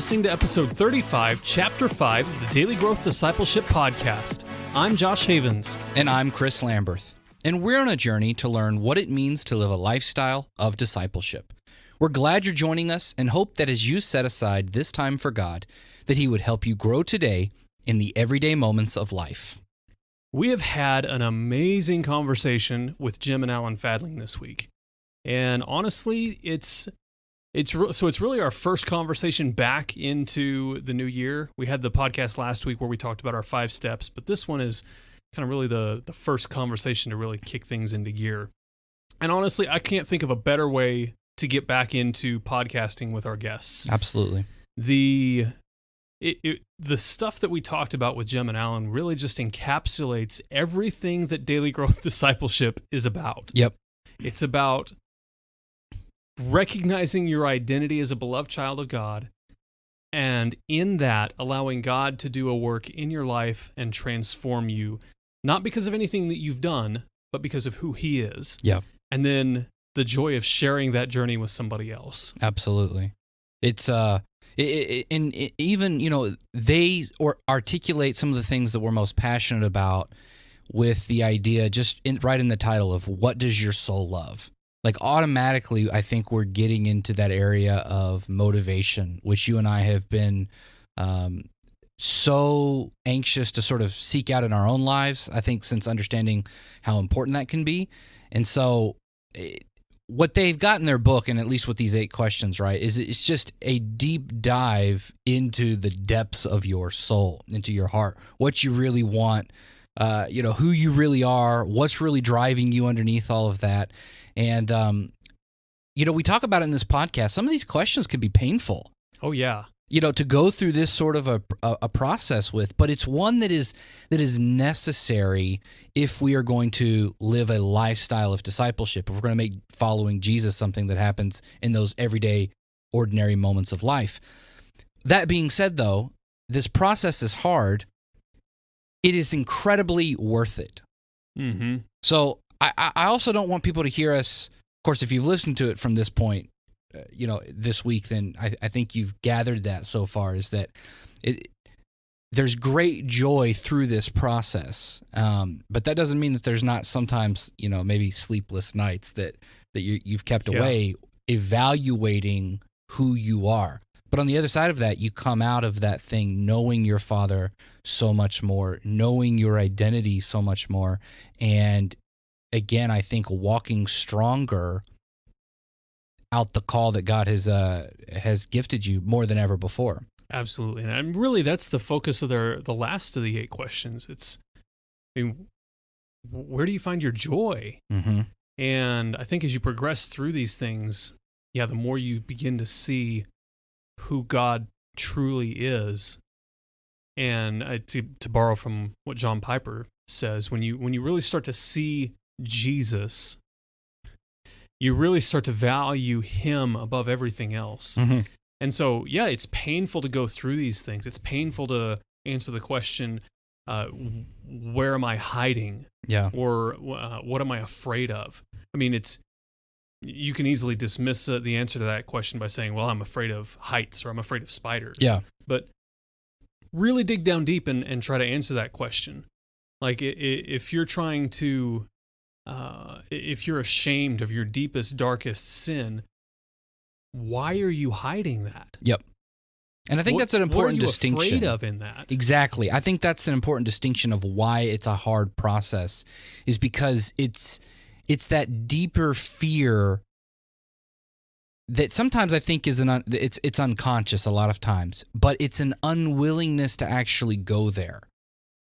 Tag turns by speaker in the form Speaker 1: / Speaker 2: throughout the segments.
Speaker 1: listening to episode 35, chapter 5 of the Daily Growth Discipleship podcast. I'm Josh Havens.
Speaker 2: And I'm Chris Lamberth. And we're on a journey to learn what it means to live a lifestyle of discipleship. We're glad you're joining us and hope that as you set aside this time for God, that He would help you grow today in the everyday moments of life.
Speaker 1: We have had an amazing conversation with Gem and Alan Fadling this week. And honestly, it's really our first conversation back into the new year. We had the podcast last week where we talked about our 5 steps, but this one is kind of really the first conversation to really kick things into gear. And honestly, I can't think of a better way to get back into podcasting with our guests.
Speaker 2: Absolutely.
Speaker 1: The stuff that we talked about with Gem and Alan really just encapsulates everything that Daily Growth Discipleship is about.
Speaker 2: Yep.
Speaker 1: It's about recognizing your identity as a beloved child of God, and in that, allowing God to do a work in your life and transform you, not because of anything that you've done, but because of who He is.
Speaker 2: Yeah.
Speaker 1: And then the joy of sharing that journey with somebody else.
Speaker 2: Absolutely. It's even they articulate some of the things that we're most passionate about with the idea right in the title of what does your soul love? Like automatically, I think we're getting into that area of motivation, which you and I have been so anxious to sort of seek out in our own lives, I think, since understanding how important that can be. And so what they've got in their book, and at least with these 8 questions, right, is it's just a deep dive into the depths of your soul, into your heart, what you really want, who you really are, what's really driving you underneath all of that. And, we talk about it in this podcast. Some of these questions could be painful.
Speaker 1: Oh, yeah.
Speaker 2: To go through this sort of a process with, but it's one that is necessary if we are going to live a lifestyle of discipleship, if we're going to make following Jesus something that happens in those everyday, ordinary moments of life. That being said, though, this process is hard. It is incredibly worth it.
Speaker 1: Mm-hmm.
Speaker 2: So I also don't want people to hear us, of course, if you've listened to it from this point, this week, then I think you've gathered that so far, is that there's great joy through this process. But that doesn't mean that there's not sometimes, maybe sleepless nights that you've kept away evaluating who you are. But on the other side of that, you come out of that thing knowing your Father so much more, knowing your identity so much more. And again, I think walking stronger out the call that God has gifted you more than ever before.
Speaker 1: Absolutely. And really, that's the focus of the last of the 8 questions. Where do you find your joy?
Speaker 2: Mm-hmm.
Speaker 1: And I think as you progress through these things, the more you begin to see who God truly is. And to borrow from what John Piper says, when you really start to see Jesus, you really start to value Him above everything else.
Speaker 2: Mm-hmm.
Speaker 1: And so, it's painful to go through these things. It's painful to answer the question, where am I hiding?
Speaker 2: Yeah.
Speaker 1: Or what am I afraid of? You can easily dismiss the answer to that question by saying, well, I'm afraid of heights or I'm afraid of spiders.
Speaker 2: Yeah.
Speaker 1: But really dig down deep and try to answer that question. Like if you're trying to, if you're ashamed of your deepest, darkest sin, why are you hiding that?
Speaker 2: Yep. And I think that's an important distinction.
Speaker 1: What are you afraid of in that?
Speaker 2: Exactly. I think that's an important distinction of why it's a hard process, is because it's that deeper fear that sometimes I think is it's unconscious a lot of times, but it's an unwillingness to actually go there.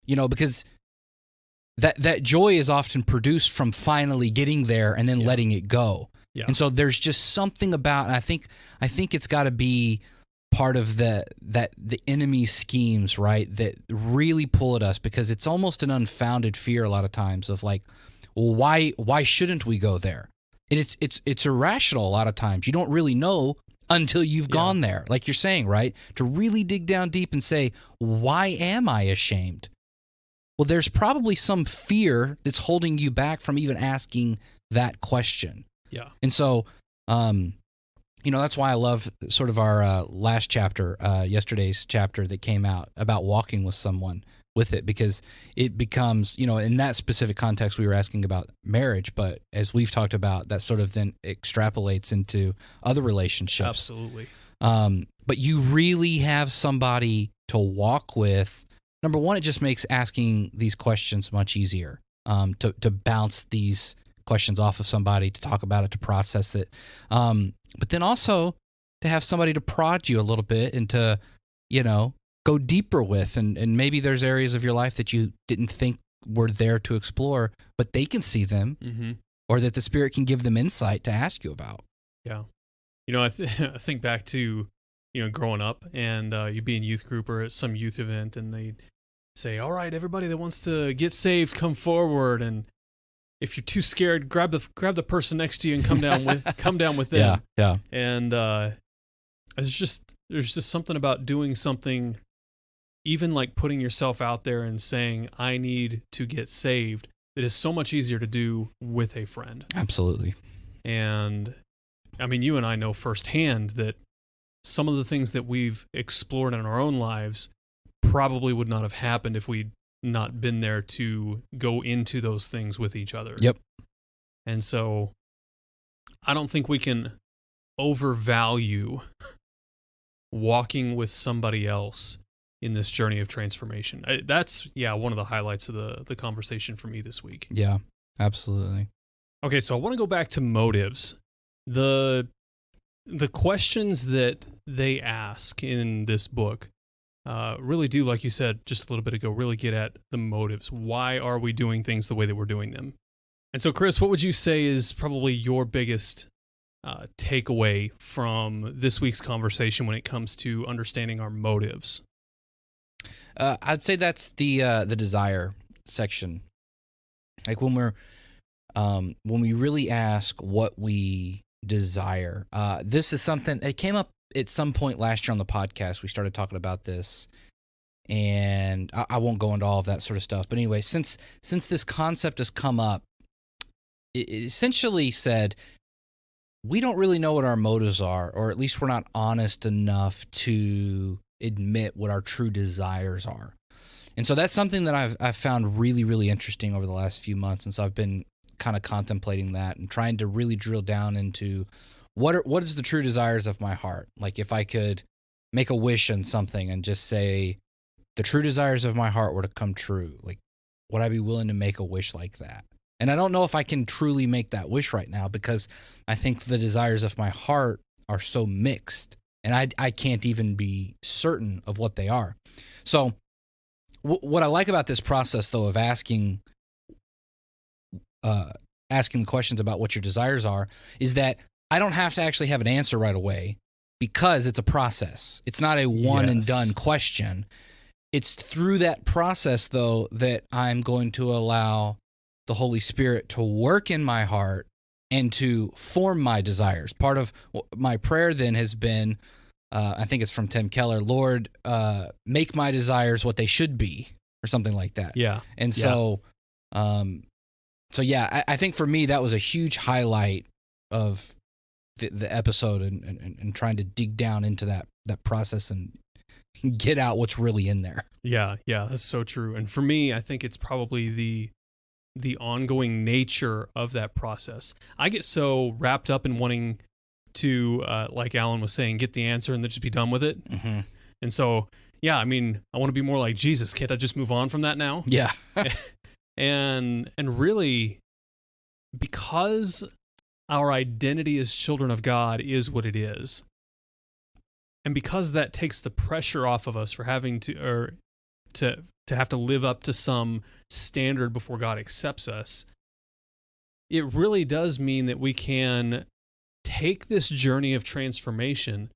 Speaker 2: Because that joy is often produced from finally getting there and then letting it go.
Speaker 1: Yeah.
Speaker 2: And so there's just something about, and I think it's got to be part of the enemy's schemes, right, that really pull at us, because it's almost an unfounded fear a lot of times of like, well, why shouldn't we go there? And it's irrational a lot of times. You don't really know until you've gone there, like you're saying, right? To really dig down deep and say, why am I ashamed? Well, there's probably some fear that's holding you back from even asking that question.
Speaker 1: Yeah.
Speaker 2: And so That's why I love sort of our last chapter, yesterday's chapter that came out about walking with someone with it, because it becomes, in that specific context, we were asking about marriage, but as we've talked about, that sort of then extrapolates into other relationships.
Speaker 1: Absolutely.
Speaker 2: But you really have somebody to walk with. Number one, it just makes asking these questions much easier, to bounce these questions off of somebody, to talk about it, to process it. But then also to have somebody to prod you a little bit and to, go deeper with. And maybe there's areas of your life that you didn't think were there to explore, but they can see them,
Speaker 1: Mm-hmm.
Speaker 2: or that the Spirit can give them insight to ask you about.
Speaker 1: Yeah. I think back to, growing up and you'd be in youth group or at some youth event and they'd say, all right, everybody that wants to get saved, come forward. And if you're too scared, grab the person next to you and come down with them.
Speaker 2: Yeah.
Speaker 1: And there's just something about doing something, even like putting yourself out there and saying, I need to get saved, that is so much easier to do with a friend.
Speaker 2: Absolutely.
Speaker 1: And I mean, you and I know firsthand that some of the things that we've explored in our own lives probably would not have happened if we'd not been there to go into those things with each other.
Speaker 2: Yep.
Speaker 1: And so I don't think we can overvalue walking with somebody else in this journey of transformation. That's one of the highlights of the conversation for me this week.
Speaker 2: Yeah, absolutely.
Speaker 1: Okay, so I want to go back to motives. The questions that they ask in this book really do, like you said just a little bit ago, really get at the motives. Why are we doing things the way that we're doing them? And so, Chris, what would you say is probably your biggest takeaway from this week's conversation when it comes to understanding our motives?
Speaker 2: I'd say that's the desire section. Like when we really ask what we desire. This is something it came up at some point last year on the podcast. We started talking about this, and I won't go into all of that sort of stuff. But anyway, since this concept has come up, it essentially said we don't really know what our motives are, or at least we're not honest enough to admit what our true desires are. And so that's something that I've found really, really interesting over the last few months. And so I've been kind of contemplating that and trying to really drill down into what is the true desires of my heart. Like if I could make a wish on something and just say the true desires of my heart were to come true, like would I be willing to make a wish like that? And I don't know if I can truly make that wish right now, because I think the desires of my heart are so mixed, and I can't even be certain of what they are. So what I like about this process, though, of asking the questions about what your desires are, is that I don't have to actually have an answer right away, because it's a process. It's not a one and done question. It's through that process, though, that I'm going to allow the Holy Spirit to work in my heart and to form my desires. Part of my prayer then has been, I think it's from Tim Keller, Lord, make my desires what they should be, or something like that.
Speaker 1: Yeah.
Speaker 2: And so, I think for me, that was a huge highlight of the episode, and trying to dig down into that process and get out what's really in there. Yeah,
Speaker 1: that's so true. And for me, I think it's probably the ongoing nature of that process. I get so wrapped up in wanting to, like Alan was saying, get the answer and then just be done with it.
Speaker 2: Mm-hmm.
Speaker 1: And so, I mean, I want to be more like Jesus. Can't I just move on from that now?
Speaker 2: Yeah.
Speaker 1: and really, because our identity as children of God is what it is, and because that takes the pressure off of us for having to have to live up to some standard before God accepts us, it really does mean that we can take this journey of transformation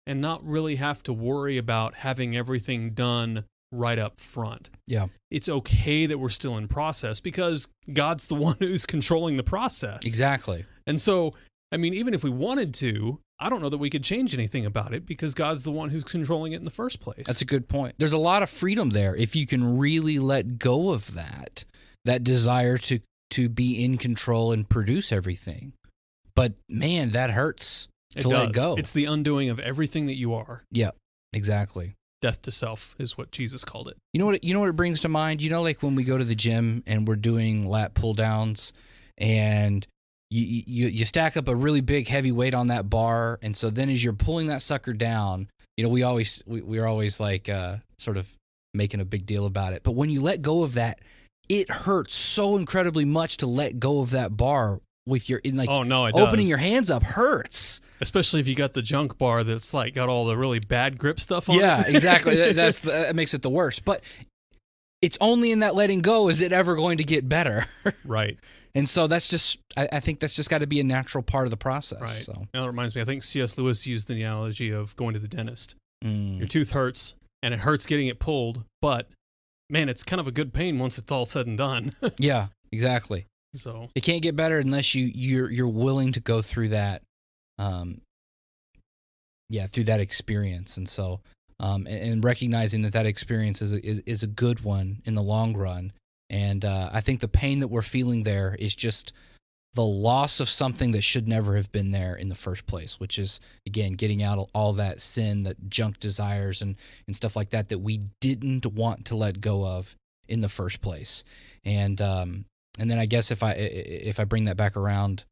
Speaker 1: and not really have to worry about having everything done right up front.
Speaker 2: Yeah.
Speaker 1: It's okay that we're still in process, because God's the one who's controlling the process.
Speaker 2: Exactly.
Speaker 1: And so, I mean, even if we wanted to, I don't know that we could change anything about it, because God's the one who's controlling it in the first place.
Speaker 2: That's a good point. There's a lot of freedom there if you can really let go of that desire to be in control and produce everything. But man, that hurts. to let go.
Speaker 1: It's the undoing of everything that you are.
Speaker 2: Yeah, exactly.
Speaker 1: Death to self is what Jesus called it.
Speaker 2: You know what it brings to mind? Like when we go to the gym and we're doing lat pull downs, and you stack up a really big heavy weight on that bar, and so then as you're pulling that sucker down, we're always like sort of making a big deal about it. But when you let go of that, it hurts so incredibly much to let go of that bar with your opening your hands up hurts.
Speaker 1: Especially if you got the junk bar that's like got all the really bad grip stuff on it.
Speaker 2: Yeah, exactly. That makes it the worst. But it's only in that letting go is it ever going to get better.
Speaker 1: Right.
Speaker 2: And so that's just, I think that's just got to be a natural part of the process.
Speaker 1: Right.
Speaker 2: So.
Speaker 1: Now it reminds me, I think C.S. Lewis used the analogy of going to the dentist. Your tooth hurts, and it hurts getting it pulled, but man, it's kind of a good pain once it's all said and done.
Speaker 2: Yeah, exactly.
Speaker 1: So
Speaker 2: it can't get better unless you're willing to go through that, through that experience. And so, and recognizing that experience is a good one in the long run. And I think the pain that we're feeling there is just the loss of something that should never have been there in the first place, which is, again, getting out all that sin, that junk desires and stuff like that we didn't want to let go of in the first place. And then I guess if I bring that back around,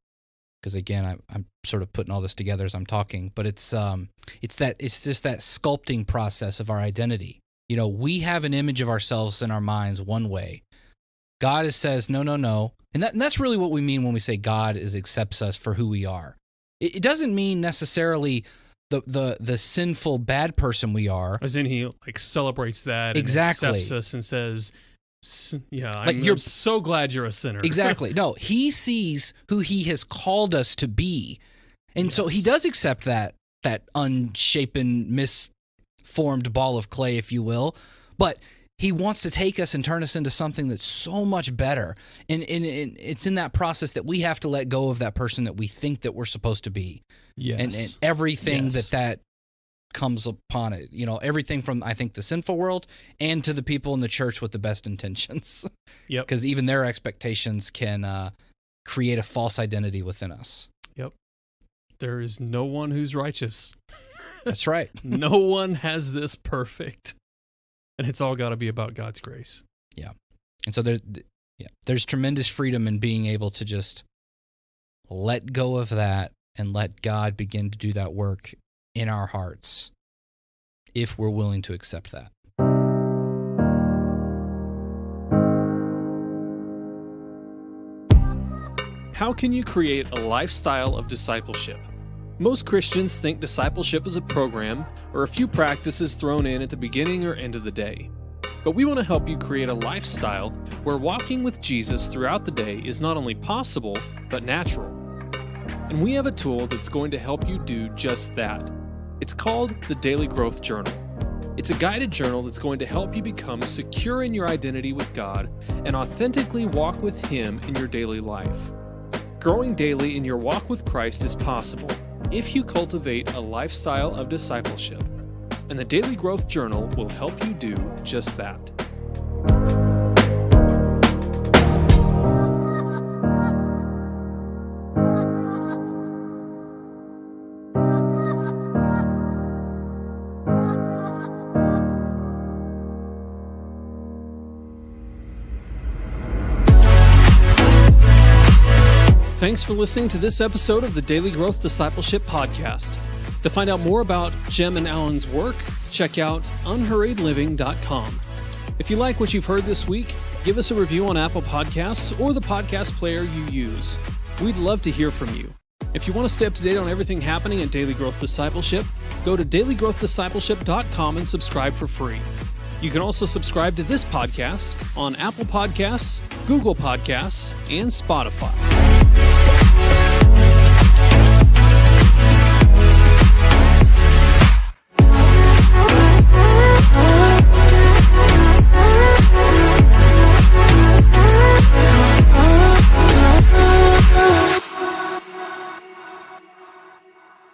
Speaker 2: because again I'm sort of putting all this together as I'm talking, but it's just that sculpting process of our identity. We have an image of ourselves in our minds one way. God says no, and that's really what we mean when we say God accepts us for who we are. It doesn't mean necessarily the sinful bad person we are,
Speaker 1: as in he like celebrates that
Speaker 2: exactly,
Speaker 1: and accepts us and says, yeah, I'm so glad you're a sinner.
Speaker 2: Exactly. No, he sees who he has called us to be. And so he does accept that unshapen, misformed ball of clay, if you will. But he wants to take us and turn us into something that's so much better. And it's in that process that we have to let go of that person that we think that we're supposed to be.
Speaker 1: Yes.
Speaker 2: And everything that comes upon it, everything from, I think, the sinful world and to the people in the church with the best intentions.
Speaker 1: Yep.
Speaker 2: Because even their expectations can create a false identity within us.
Speaker 1: Yep. There is no one who's righteous.
Speaker 2: That's right.
Speaker 1: No one has this perfect. And it's all got to be about God's grace.
Speaker 2: Yeah. And so there's tremendous freedom in being able to just let go of that and let God begin to do that work in our hearts if we're willing to accept that.
Speaker 1: How can you create a lifestyle of discipleship? Most Christians think discipleship is a program or a few practices thrown in at the beginning or end of the day. But we want to help you create a lifestyle where walking with Jesus throughout the day is not only possible, but natural. And we have a tool that's going to help you do just that. It's called the Daily Growth Journal. It's a guided journal that's going to help you become secure in your identity with God and authentically walk with Him in your daily life. Growing daily in your walk with Christ is possible if you cultivate a lifestyle of discipleship, and the Daily Growth Journal will help you do just that. Thanks for listening to this episode of the Daily Growth Discipleship Podcast. To find out more about Gem and Alan's work, check out unhurriedliving.com. If you like what you've heard this week, give us a review on Apple Podcasts or the podcast player you use. We'd love to hear from you. If you want to stay up to date on everything happening at Daily Growth Discipleship, go to dailygrowthdiscipleship.com and subscribe for free. You can also subscribe to this podcast on Apple Podcasts, Google Podcasts, and Spotify.